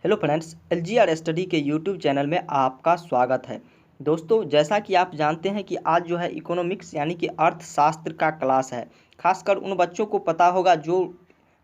Hello friends, LGR study के YouTube channel में आपका स्वागत है। दोस्तों, जैसा कि आप जानते हैं कि आज जो है इकोनॉमिक्स यानी कि अर्थशास्त्र का क्लास है। खासकर उन बच्चों को पता होगा जो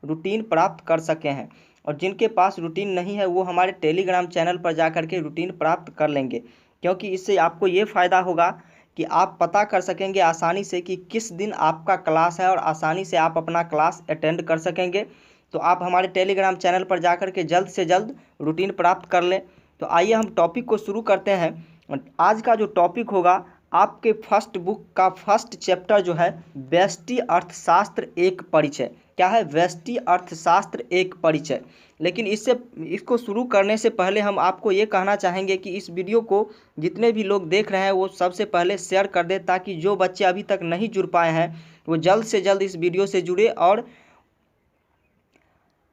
रूटीन प्राप्त कर सके हैं, और जिनके पास रूटीन नहीं है वो हमारे टेलीग्राम चैनल पर जा कर के रूटीन प्राप्त कर लेंगे, क्योंकि इससे आपको ये फ़ायदा होगा कि आप पता कर सकेंगे आसानी से कि किस दिन आपका क्लास है और आसानी से आप अपना क्लास अटेंड कर सकेंगे। तो आप हमारे टेलीग्राम चैनल पर जाकर के जल्द से जल्द रूटीन प्राप्त कर लें। तो आइए हम टॉपिक को शुरू करते हैं। आज का जो टॉपिक होगा, आपके फर्स्ट बुक का फर्स्ट चैप्टर जो है व्यष्टि अर्थशास्त्र एक परिचय। क्या है? व्यष्टि अर्थशास्त्र एक परिचय। लेकिन इसको शुरू करने से पहले हम आपको ये कहना चाहेंगे कि इस वीडियो को जितने भी लोग देख रहे हैं वो सबसे पहले शेयर कर दें, ताकि जो बच्चे अभी तक नहीं जुड़ पाए हैं वो जल्द से जल्द इस वीडियो से जुड़े और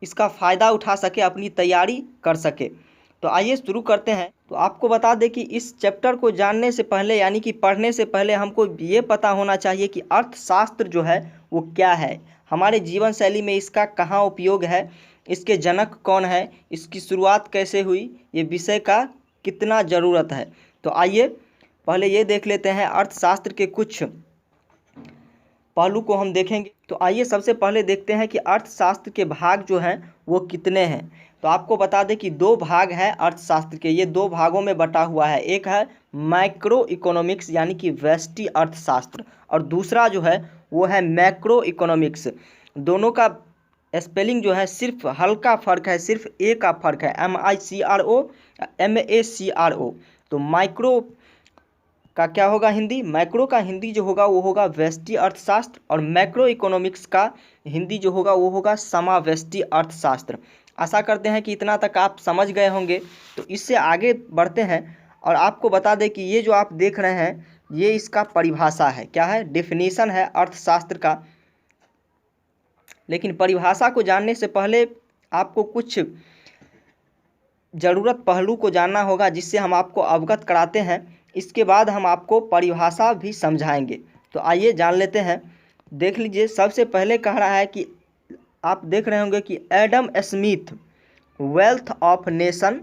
इसका फ़ायदा उठा सके, अपनी तैयारी कर सके। तो आइए शुरू करते हैं। तो आपको बता दें कि इस चैप्टर को जानने से पहले यानी कि पढ़ने से पहले हमको ये पता होना चाहिए कि अर्थशास्त्र जो है वो क्या है, हमारे जीवन शैली में इसका कहाँ उपयोग है, इसके जनक कौन है, इसकी शुरुआत कैसे हुई, ये विषय का कितना ज़रूरत है। तो आइए पहले ये देख लेते हैं अर्थशास्त्र के कुछ पहलू को हम देखेंगे। तो आइए सबसे पहले देखते हैं कि अर्थशास्त्र के भाग जो हैं वो कितने हैं। तो आपको बता दें कि दो भाग हैं अर्थशास्त्र के, ये दो भागों में बटा हुआ है। एक है माइक्रो इकोनॉमिक्स यानी कि व्यष्टि अर्थशास्त्र, और दूसरा जो है वो है मैक्रो इकोनॉमिक्स। दोनों का स्पेलिंग जो है सिर्फ हल्का फ़र्क है, सिर्फ ए का फ़र्क है, MICRO MACRO। तो माइक्रो का क्या होगा हिंदी, मैक्रो का हिंदी जो होगा वो होगा व्यष्टि अर्थशास्त्र, और मैक्रो इकोनॉमिक्स का हिंदी जो होगा वो होगा समाव्यष्टि अर्थशास्त्र। आशा करते हैं कि इतना तक आप समझ गए होंगे। तो इससे आगे बढ़ते हैं और आपको बता दें कि ये जो आप देख रहे हैं ये इसका परिभाषा है। क्या है? डेफिनेशन है अर्थशास्त्र का। लेकिन परिभाषा को जानने से पहले आपको कुछ ज़रूरत पहलू को जानना होगा, जिससे हम आपको अवगत कराते हैं। इसके बाद हम आपको परिभाषा भी समझाएंगे। तो आइए जान लेते हैं। देख लीजिए, सबसे पहले कह रहा है कि आप देख रहे होंगे कि Adam Smith wealth of nation,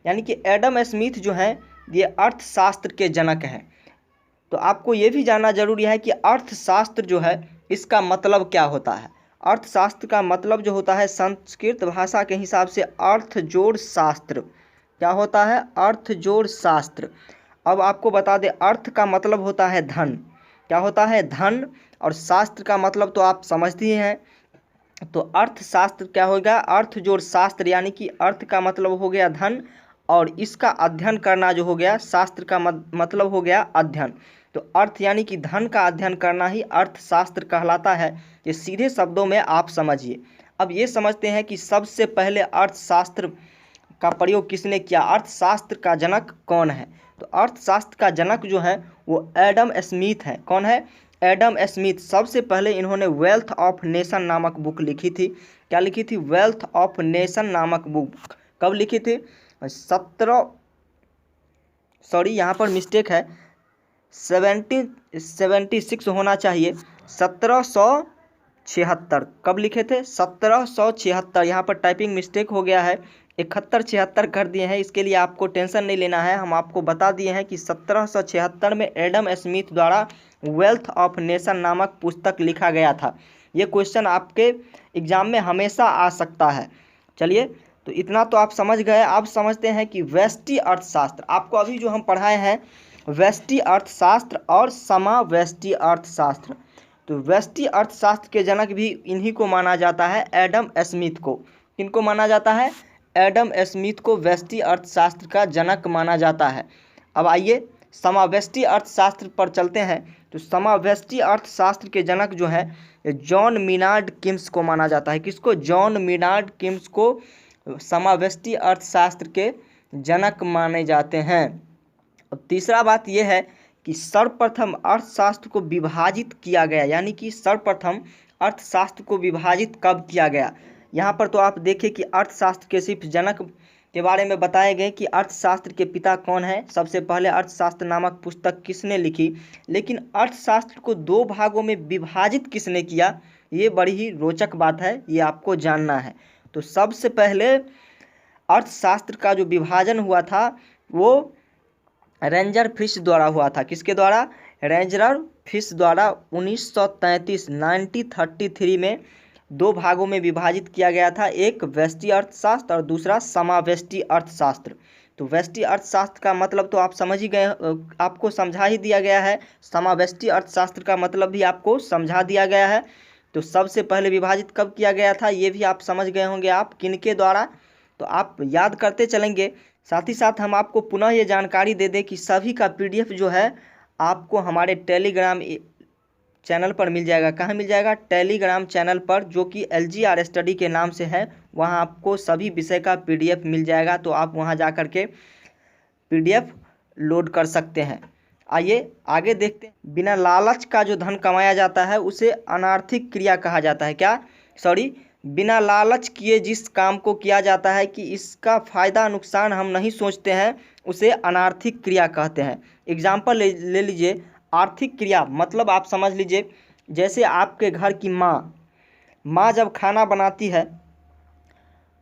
यानी कि एडम स्मिथ जो हैं ये अर्थशास्त्र के जनक हैं। तो आपको ये भी जानना जरूरी है कि अर्थशास्त्र जो है इसका मतलब क्या होता है। अर्थशास्त्र का मतलब जो होता है संस्कृत भाषा के हिसाब से अर्थ जोड़ शास्त्र। क्या होता है? अर्थ जोड़ शास्त्र। अब आपको बता दें, अर्थ का मतलब होता है धन। क्या होता है? धन। और शास्त्र का मतलब तो आप समझते ही हैं। तो अर्थशास्त्र क्या होगा? अर्थ जोड़ शास्त्र, यानी कि अर्थ का मतलब हो गया धन, और इसका अध्ययन करना जो हो गया शास्त्र का मतलब हो गया अध्ययन। तो अर्थ यानी कि धन का अध्ययन करना ही अर्थशास्त्र कहलाता है। ये सीधे शब्दों में आप समझिए। अब ये समझते हैं कि सबसे पहले अर्थशास्त्र का प्रयोग किसने किया, अर्थशास्त्र का जनक कौन है। तो अर्थशास्त्र का जनक जो है वो एडम स्मिथ है। कौन है? Adam Smith. सबसे पहले इन्होंने वेल्थ ऑफ नेशन नामक बुक लिखी थी। क्या लिखी थी? वेल्थ ऑफ नेशन नामक बुक। कब लिखी थी? यहाँ पर मिस्टेक है, 1776 होना चाहिए, 1776। कब लिखे थे? 1776। यहाँ पर टाइपिंग मिस्टेक हो गया है, 71-76 कर दिए हैं। इसके लिए आपको टेंशन नहीं लेना है, हम आपको बता दिए हैं कि 1776 में एडम स्मिथ द्वारा वेल्थ ऑफ नेशन नामक पुस्तक लिखा गया था। ये क्वेश्चन आपके एग्जाम में हमेशा आ सकता है। चलिए, तो इतना तो आप समझ गए। अब समझते हैं कि व्यष्टि अर्थशास्त्र। आपको अभी जो हम पढ़ाए हैं व्यष्टि अर्थशास्त्र और समाव्यष्टि अर्थशास्त्र। तो व्यष्टि अर्थशास्त्र के जनक भी इन्हीं को माना जाता है, एडम स्मिथ को। किनको माना जाता है? एडम स्मिथ को व्यष्टि अर्थशास्त्र का जनक माना जाता है। अब आइए समाव्यष्टि अर्थशास्त्र पर चलते हैं। तो समाव्यष्टि अर्थशास्त्र के जनक जो है जॉन मिनार्ड किम्स को माना जाता है। किसको? जॉन मिनार्ड किम्स को समाव्यष्टि अर्थशास्त्र के जनक माने जाते हैं। अब तीसरा बात यह है कि सर्वप्रथम अर्थशास्त्र को विभाजित किया गया, यानी कि सर्वप्रथम अर्थशास्त्र को विभाजित कब किया गया। यहाँ पर तो आप देखें कि अर्थशास्त्र के सिर्फ जनक के बारे में बताए गए कि अर्थशास्त्र के पिता कौन है, सबसे पहले अर्थशास्त्र नामक पुस्तक किसने लिखी, लेकिन अर्थशास्त्र को दो भागों में विभाजित किसने किया, ये बड़ी ही रोचक बात है, ये आपको जानना है। तो सबसे पहले अर्थशास्त्र का जो विभाजन हुआ था वो रेंजर फिश द्वारा हुआ था। किसके द्वारा? रेंजर फिश द्वारा 1933 में दो भागों में विभाजित किया गया था, एक व्यष्टि अर्थशास्त्र और दूसरा समावेष्टि अर्थशास्त्र। तो व्यष्टि अर्थशास्त्र का मतलब तो आप समझ ही गए, आपको समझा ही दिया गया है। समावेष्टि अर्थशास्त्र का मतलब भी आपको समझा दिया गया है। तो सबसे पहले विभाजित कब किया गया था ये भी आप समझ गए होंगे, आप किनके द्वारा, तो आप याद करते चलेंगे। साथ ही साथ हम आपको पुनः ये जानकारी दे दें कि सभी का पीडीएफ जो है आपको हमारे टेलीग्राम चैनल पर मिल जाएगा। कहाँ मिल जाएगा? टेलीग्राम चैनल पर, जो कि LGR स्टडी के नाम से है। वहाँ आपको सभी विषय का पीडीएफ मिल जाएगा, तो आप वहाँ जा कर के पीडीएफ लोड कर सकते हैं। आइए आगे देखते हैं। बिना लालच का जो धन कमाया जाता है उसे अनार्थिक क्रिया कहा जाता है। क्या? बिना लालच किए जिस काम को किया जाता है कि इसका फायदा नुकसान हम नहीं सोचते हैं, उसे अनार्थिक क्रिया कहते हैं। एग्जाम्पल ले लीजिए। आर्थिक क्रिया मतलब आप समझ लीजिए, जैसे आपके घर की माँ जब खाना बनाती है,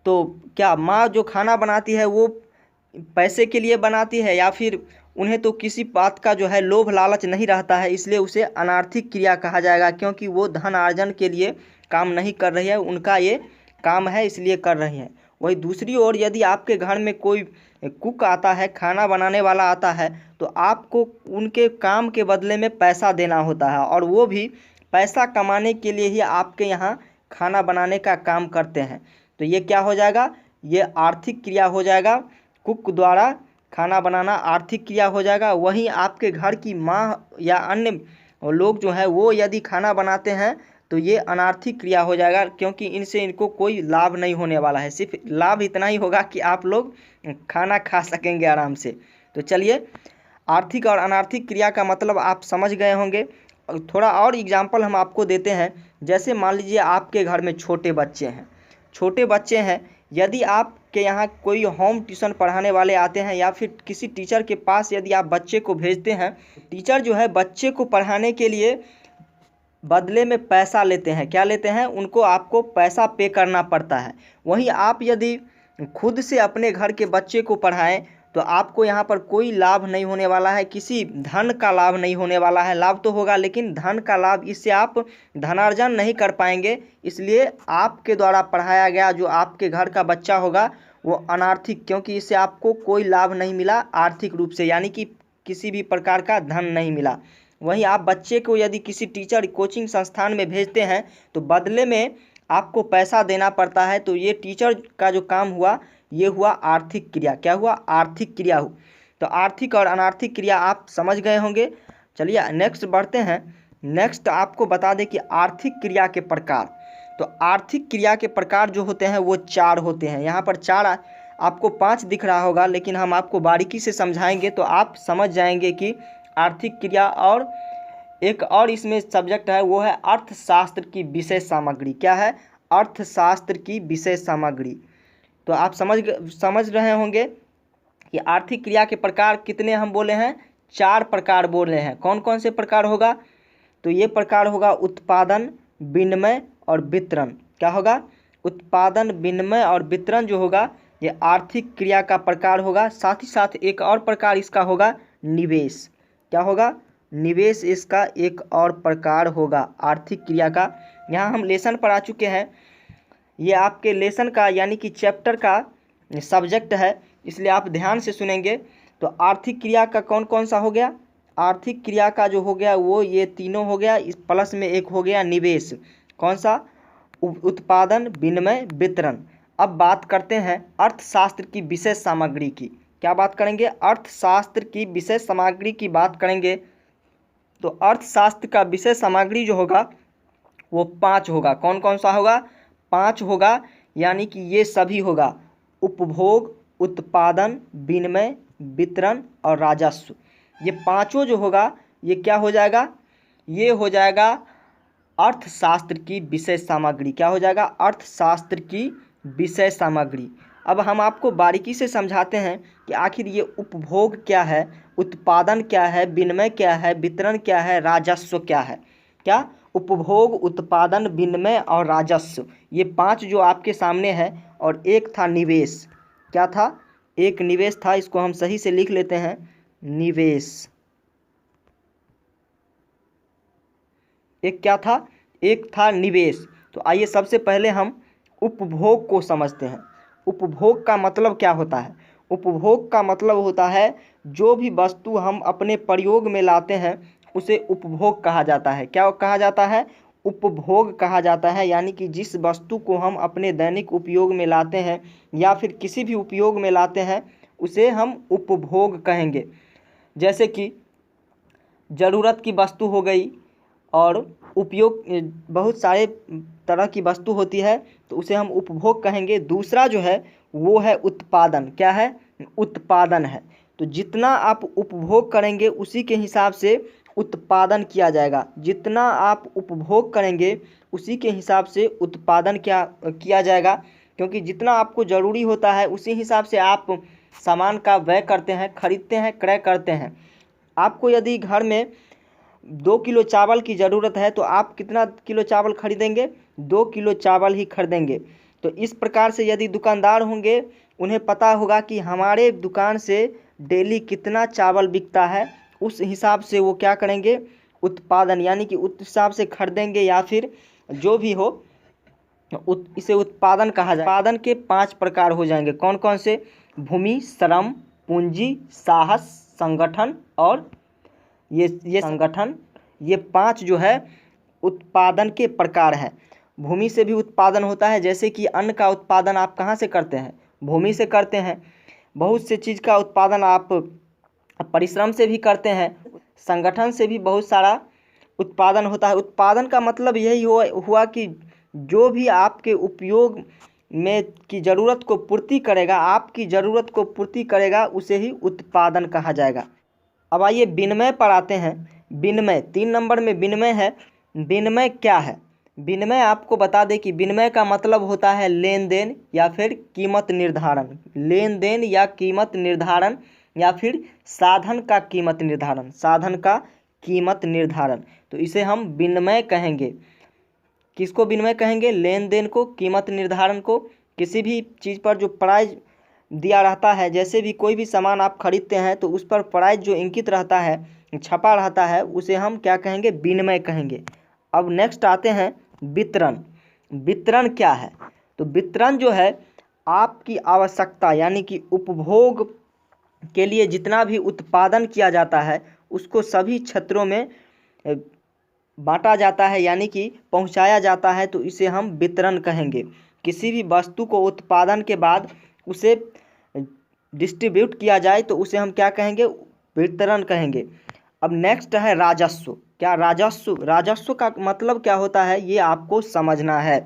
तो क्या माँ जो खाना बनाती है वो पैसे के लिए बनाती है, या फिर उन्हें तो किसी बात का जो है लोभ लालच नहीं रहता है, इसलिए उसे अनार्थिक क्रिया कहा जाएगा, क्योंकि वो धन अर्जन के लिए काम नहीं कर रही है, उनका ये काम है इसलिए कर रही हैं। वही दूसरी ओर यदि आपके घर में कोई कुक आता है, खाना बनाने वाला आता है, तो आपको उनके काम के बदले में पैसा देना होता है, और वो भी पैसा कमाने के लिए ही आपके यहाँ खाना बनाने का काम करते हैं। तो ये क्या हो जाएगा? ये आर्थिक क्रिया हो जाएगा। कुक द्वारा खाना बनाना आर्थिक क्रिया हो जाएगा। वहीं आपके घर की माँ या अन्य लोग जो है वो यदि खाना बनाते हैं तो ये अनार्थिक क्रिया हो जाएगा, क्योंकि इनसे इनको कोई लाभ नहीं होने वाला है। सिर्फ लाभ इतना ही होगा कि आप लोग खाना खा सकेंगे आराम से। तो चलिए, आर्थिक और अनार्थिक क्रिया का मतलब आप समझ गए होंगे। थोड़ा और एग्जाम्पल हम आपको देते हैं। जैसे मान लीजिए आपके घर में छोटे बच्चे हैं, यदि आपके यहाँ कोई होम ट्यूशन पढ़ाने वाले आते हैं या फिर किसी टीचर के पास यदि आप बच्चे को भेजते हैं, टीचर जो है बच्चे को पढ़ाने के लिए बदले में पैसा लेते हैं। क्या लेते हैं? उनको आपको पैसा पे करना पड़ता है। वहीं आप यदि खुद से अपने घर के बच्चे को पढ़ाएं तो आपको यहाँ पर कोई लाभ नहीं होने वाला है, किसी धन का लाभ नहीं होने वाला है। लाभ तो होगा लेकिन धन का लाभ, इससे आप धनार्जन नहीं कर पाएंगे। इसलिए आपके द्वारा पढ़ाया गया जो आपके घर का बच्चा होगा वो अनार्थिक, क्योंकि इससे आपको कोई लाभ नहीं मिला आर्थिक रूप से, यानी कि किसी भी प्रकार का धन नहीं मिला। वहीं आप बच्चे को यदि किसी टीचर कोचिंग संस्थान में भेजते हैं तो बदले में आपको पैसा देना पड़ता है। तो ये टीचर का जो काम हुआ ये हुआ आर्थिक क्रिया। क्या हुआ? आर्थिक क्रिया हो। तो आर्थिक और अनार्थिक क्रिया आप समझ गए होंगे। चलिए नेक्स्ट बढ़ते हैं। नेक्स्ट आपको बता दें कि आर्थिक क्रिया के प्रकार। तो आर्थिक क्रिया के प्रकार जो होते हैं वो 4 होते हैं। यहाँ पर 4, आपको 5 दिख रहा होगा, लेकिन हम आपको बारीकी से समझाएंगे तो आप समझ जाएंगे कि आर्थिक क्रिया। और एक और इसमें सब्जेक्ट है, वो है अर्थशास्त्र की विषय सामग्री। क्या है? अर्थशास्त्र की विषय सामग्री। तो आप समझ रहे होंगे कि आर्थिक क्रिया के प्रकार कितने हम बोले हैं? 4 प्रकार बोले हैं। कौन कौन से प्रकार होगा? तो ये प्रकार होगा उत्पादन, विनिमय और वितरण। क्या होगा? उत्पादन, विनिमय और वितरण जो होगा ये आर्थिक क्रिया का प्रकार होगा। साथ ही साथ एक और प्रकार इसका होगा निवेश। क्या होगा? निवेश इसका एक और प्रकार होगा आर्थिक क्रिया का। यहाँ हम लेसन पर आ चुके हैं। ये आपके लेसन का यानी कि चैप्टर का सब्जेक्ट है, इसलिए आप ध्यान से सुनेंगे। तो आर्थिक क्रिया का कौन कौन सा हो गया? आर्थिक क्रिया का जो हो गया वो ये तीनों हो गया, इस प्लस में एक हो गया निवेश। कौन सा? उत्पादन, विनिमय, वितरण। अब बात करते हैं अर्थशास्त्र की विषय सामग्री की। क्या बात करेंगे? अर्थशास्त्र की विषय सामग्री की बात करेंगे। तो अर्थशास्त्र का विषय सामग्री जो होगा वो 5 होगा। कौन कौन सा होगा? 5 होगा, यानी कि ये सभी होगा: उपभोग, उत्पादन, विनिमय, वितरण और राजस्व। ये पांचों जो होगा ये क्या हो जाएगा? ये हो जाएगा अर्थशास्त्र की विषय सामग्री। क्या हो जाएगा? अर्थशास्त्र की विषय सामग्री। अब हम आपको बारीकी से समझाते हैं कि आखिर ये उपभोग क्या है, उत्पादन क्या है, विनिमय क्या है, वितरण क्या है, राजस्व क्या है। क्या? उपभोग, उत्पादन, विनिमय और राजस्व, ये 5 जो आपके सामने है। और एक था निवेश। क्या था, एक निवेश था। इसको हम सही से लिख लेते हैं, निवेश। एक क्या था, एक था निवेश। तो आइए सबसे पहले हम उपभोग को समझते हैं। उपभोग का मतलब क्या होता है? उपभोग का मतलब होता है जो भी वस्तु हम अपने प्रयोग में लाते हैं उसे उपभोग कहा जाता है। क्या कहा जाता है? उपभोग कहा जाता है। यानी कि जिस वस्तु को हम अपने दैनिक उपयोग में लाते हैं या फिर किसी भी उपयोग में लाते हैं उसे हम उपभोग कहेंगे। जैसे कि ज़रूरत की वस्तु हो गई और उपयोग बहुत सारे तरह की वस्तु होती है तो उसे हम उपभोग कहेंगे। दूसरा जो है वो है उत्पादन। क्या है? उत्पादन है। तो जितना आप उपभोग करेंगे उसी के हिसाब से उत्पादन किया जाएगा। जितना आप उपभोग करेंगे उसी के हिसाब से उत्पादन किया जाएगा, क्योंकि जितना आपको ज़रूरी होता है उसी हिसाब से आप सामान का व्यय करते हैं, खरीदते हैं, क्रय करते हैं। आपको यदि घर में 2 किलो चावल की ज़रूरत है तो आप कितना किलो चावल खरीदेंगे? 2 किलो चावल ही खरीदेंगे। तो इस प्रकार से यदि दुकानदार होंगे उन्हें पता होगा कि हमारे दुकान से डेली कितना चावल बिकता है, उस हिसाब से वो क्या करेंगे? उत्पादन, यानी कि उस हिसाब से खरीदेंगे या फिर जो भी हो इसे उत्पादन कहा जाए। उत्पादन के 5 प्रकार हो जाएंगे। कौन कौन से? भूमि, श्रम, पूंजी, साहस, संगठन और ये संगठन। ये 5 जो है उत्पादन के प्रकार हैं। भूमि से भी उत्पादन होता है, जैसे कि अन्न का उत्पादन आप कहाँ से करते हैं? भूमि से करते हैं। बहुत से चीज़ का उत्पादन आप परिश्रम से भी करते हैं। संगठन से भी बहुत सारा उत्पादन होता है। उत्पादन का मतलब यही हुआ कि जो भी आपके उपयोग में की ज़रूरत को पूर्ति करेगा, आपकी ज़रूरत को पूर्ति करेगा, उसे ही उत्पादन कहा जाएगा। अब आइए विनिमय पर आते हैं। विनिमय 3 नंबर में विनिमय है। विनिमय क्या है? विनिमय आपको बता दें कि विनिमय का मतलब होता है लेन देन या फिर कीमत निर्धारण। लेन देन या कीमत निर्धारण या फिर साधन का कीमत निर्धारण। साधन का कीमत निर्धारण, तो इसे हम विनिमय कहेंगे। किसको विनिमय कहेंगे? लेन देन को, कीमत निर्धारण को। किसी भी चीज़ पर जो प्राइस दिया रहता है, जैसे भी कोई भी सामान आप खरीदते हैं तो उस पर प्राइस जो इंकित रहता है, छपा रहता है, उसे हम क्या कहेंगे? विनिमय कहेंगे। अब नेक्स्ट आते हैं वितरण। वितरण क्या है? तो वितरण जो है आपकी आवश्यकता यानी कि उपभोग के लिए जितना भी उत्पादन किया जाता है उसको सभी क्षेत्रों में बांटा जाता है, यानी कि पहुंचाया जाता है, तो इसे हम वितरण कहेंगे। किसी भी वस्तु को उत्पादन के बाद उसे डिस्ट्रीब्यूट किया जाए तो उसे हम क्या कहेंगे? वितरण कहेंगे। अब नेक्स्ट है राजस्व। क्या राजस्व? राजस्व का मतलब क्या होता है ये आपको समझना है।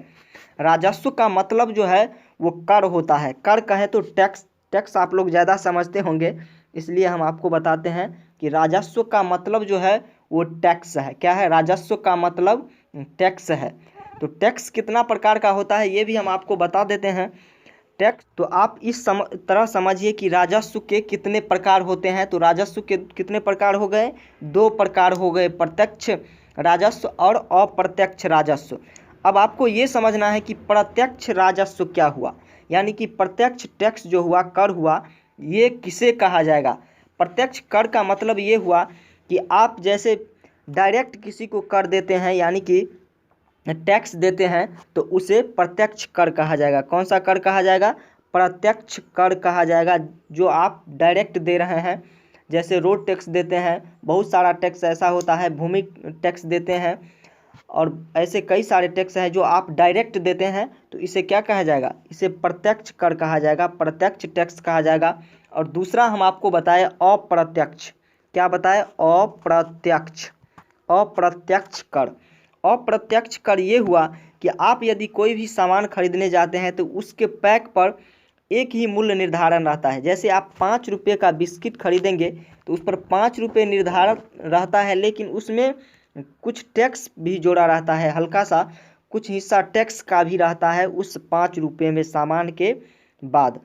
राजस्व का मतलब जो है वो कर होता है। कर कहें तो टैक्स। टैक्स आप लोग ज़्यादा समझते होंगे, इसलिए हम आपको बताते हैं कि राजस्व का मतलब जो है वो टैक्स है। क्या है? राजस्व का मतलब टैक्स है। तो टैक्स कितना प्रकार का होता है ये भी हम आपको बता देते हैं। टैक्स तो आप इस तरह समझिए कि राजस्व के कितने प्रकार होते हैं। तो राजस्व के कितने प्रकार हो गए? 2 प्रकार हो गए, प्रत्यक्ष राजस्व और अप्रत्यक्ष राजस्व। अब आपको ये समझना है कि प्रत्यक्ष राजस्व क्या हुआ, यानी कि प्रत्यक्ष टैक्स जो हुआ, कर हुआ, ये किसे कहा जाएगा? प्रत्यक्ष कर का मतलब ये हुआ कि आप जैसे डायरेक्ट किसी को कर देते हैं यानी कि टैक्स देते हैं तो उसे प्रत्यक्ष कर कहा जाएगा। कौन सा कर कहा जाएगा? प्रत्यक्ष कर कहा जाएगा, जो आप डायरेक्ट दे रहे हैं। जैसे रोड टैक्स देते हैं, बहुत सारा टैक्स ऐसा होता है, भूमि टैक्स देते हैं, और ऐसे कई सारे टैक्स हैं जो आप डायरेक्ट देते हैं, तो इसे क्या कहा जाएगा? इसे प्रत्यक्ष कर कहा जाएगा, प्रत्यक्ष टैक्स कहा जाएगा। और दूसरा हम आपको बताएं अप्रत्यक्ष। क्या बताएं? अप्रत्यक्ष। अप्रत्यक्ष कर। अप्रत्यक्ष कर ये हुआ कि आप यदि कोई भी सामान खरीदने जाते हैं तो उसके पैक पर एक ही मूल्य निर्धारण रहता है। जैसे आप 5 रुपये का बिस्किट खरीदेंगे तो उस पर 5 रुपये निर्धारण रहता है, लेकिन उसमें कुछ टैक्स भी जोड़ा रहता है, हल्का सा कुछ हिस्सा टैक्स का भी रहता है उस 5 रुपये में सामान के बाद।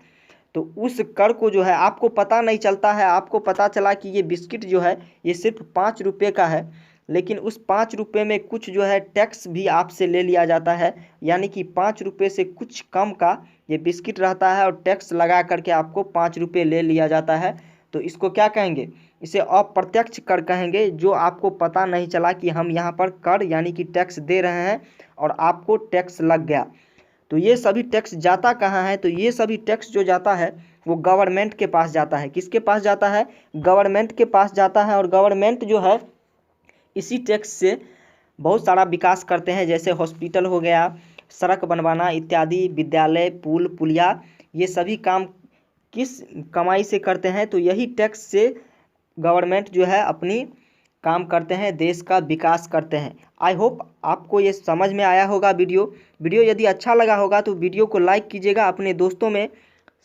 तो उस कर को जो है आपको पता नहीं चलता है। आपको पता चला कि ये बिस्किट जो है ये सिर्फ 5 रुपये का है, लेकिन उस 5 रुपये में कुछ जो है टैक्स भी आपसे ले लिया जाता है, यानी कि 5 रुपये से कुछ कम का ये बिस्किट रहता है और टैक्स लगा करके आपको 5 रुपये ले लिया जाता है। तो इसको क्या कहेंगे? इसे अप्रत्यक्ष कर कहेंगे, जो आपको पता नहीं चला कि हम यहाँ पर कर यानी कि टैक्स दे रहे हैं और आपको टैक्स लग गया। तो ये सभी टैक्स जाता कहाँ है? तो ये सभी टैक्स जो जाता है वो गवर्नमेंट के पास जाता है। किसके पास जाता है? गवर्नमेंट के पास जाता है। और गवर्नमेंट जो है इसी टैक्स से बहुत सारा विकास करते हैं, जैसे हॉस्पिटल हो गया, सड़क बनवाना इत्यादि, विद्यालय, पुल पुलिया, ये सभी काम किस कमाई से करते हैं? तो यही टैक्स से गवर्नमेंट जो है अपनी काम करते हैं, देश का विकास करते हैं। आई होप आपको ये समझ में आया होगा। वीडियो यदि अच्छा लगा होगा तो वीडियो को लाइक कीजिएगा, अपने दोस्तों में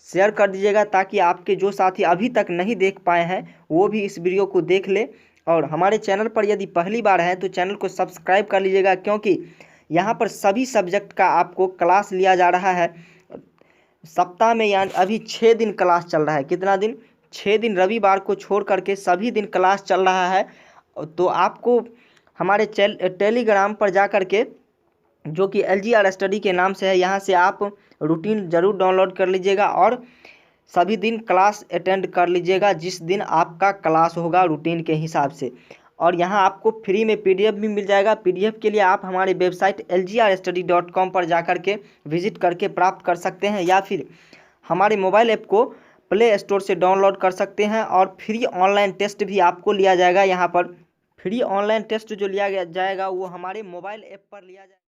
शेयर कर दीजिएगा, ताकि आपके जो साथी अभी तक नहीं देख पाए हैं वो भी इस वीडियो को देख ले। और हमारे चैनल पर यदि पहली बार है तो चैनल को सब्सक्राइब कर लीजिएगा, क्योंकि यहाँ पर सभी सब्जेक्ट का आपको क्लास लिया जा रहा है सप्ताह में, यानी अभी 6 दिन क्लास चल रहा है। कितना दिन? 6 दिन, रविवार को छोड़ करके सभी दिन क्लास चल रहा है। तो आपको हमारे टेलीग्राम पर जा कर के, जो कि LGR स्टडी के नाम से है, यहाँ से आप रूटीन ज़रूर डाउनलोड कर लीजिएगा और सभी दिन क्लास अटेंड कर लीजिएगा, जिस दिन आपका क्लास होगा रूटीन के हिसाब से। और यहाँ आपको फ्री में PDF भी मिल जाएगा। PDF के लिए आप हमारे वेबसाइट lgrstudy.com पर जा कर के विजिट करके प्राप्त कर सकते हैं, या फिर हमारे मोबाइल ऐप को प्ले स्टोर से डाउनलोड कर सकते हैं। और फ्री ऑनलाइन टेस्ट भी आपको लिया जाएगा। यहाँ पर फ्री ऑनलाइन टेस्ट जो लिया जाएगा वो हमारे मोबाइल ऐप पर लिया जाएगा।